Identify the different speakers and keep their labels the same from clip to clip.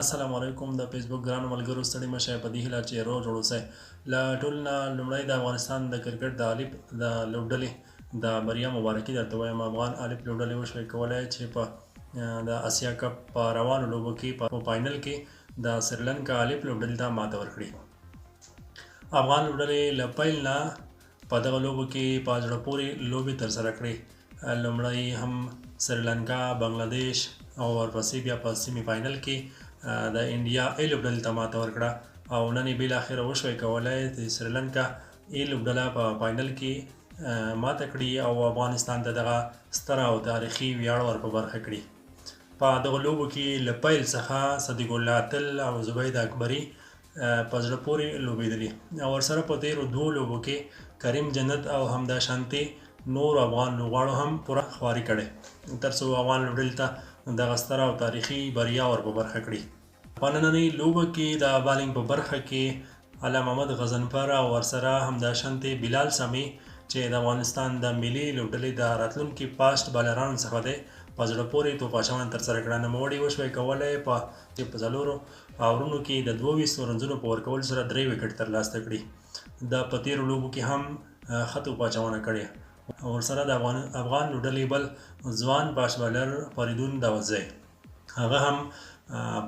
Speaker 1: السلام علیکم د فیسبوک ګرانو ملګرو ستړي مشه په دې هیله چې روغ جوړ اوسئ له ټول نه لومړی د افغانستان د کرکټ د الف د لوبډلې د بریا مبارکي درته وایم. افغان الف لوبډلې وشوی کولی چې په د اسیا کپ په روانو لوبو کې په فاینل کې د سریلانکا الف لوبډلې ته ماته ورکړي. افغان لوبډلې له پیل نه په دغه لوبو کې په زړه پورې لوبې ترسره کړې. لومړی هم سریلانکا، بنگلاديش او ورپسې بیا په سیمی فاینل کې د انډیا ای لوبډلې ته ماته ورکړه او نن یې بالاخره وشوی کولی د سریلانکا ای لوبډله په فاینل کې ماته کړي او افغانستان ته دغه ستره او تاریخي ویاړ ور په برخه کړي. په دغه لوبو کې له پیل څخه صدیق الله اتل او زبید اکبري په زړه پورې لوبېدلي او ورسره په تېرو دوو لوبو کې کریم جنت او همداشانتې نور افغان لوبغاړو هم پوره خواري کړې تر څو افغان لوبډلې ته دغه ستره او تاریخي بریا ور په برخه کړي. په نننۍ لوبه کې د بالینګ په برخه کې علي محمد غضنفر او ورسره همداشانتې بلال سامي چې د افغانستان د ملي لوبډلې د راتلونکي فاسټ بالرانو څخه دی په زړه پورې توپ اچونه ترسره کړه. نوموړي وشوی کولی په څلورو اورونو کې د 22 رنزونو په ورکولو سره 3 وکټ ترلاسه کړي. د په تېرو لوبو کې هم ښه توپ اچونه کړې. ورسره د افغان لوبډلې بل ځوان فاسټ بالر فریدون داودزی هغه هم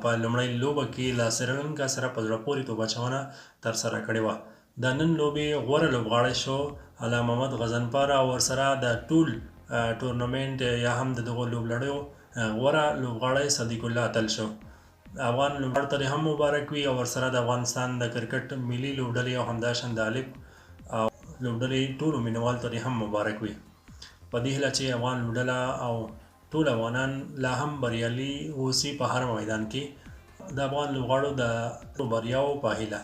Speaker 1: په لومړۍ لوبه کې له سریلانکا سره په زړه پورې توپ اچونه ترسره کړې وه. د نن لوبې غوره لوبغاړی شو علي محمد غضنفر او ورسره د ټول ټورنمنټ یا هم د دغو لوبلړیو غوره لوبغاړی صدیق الله اتل شو. افغان لوبغاړو ته هم مبارک وي او ورسره د افغانستان د کرکټ ملي لوبډلې او همداشان د الف او لوبډلې ټولو مینوالو ته هم مبارک وي. په دې هیله چې افغان لوبډله او ټول افغانان لا هم بریالي اوسي په هر میدان کې د افغان لوبغاړو د بریاو په هیله.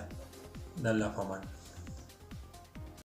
Speaker 1: د الله په امان.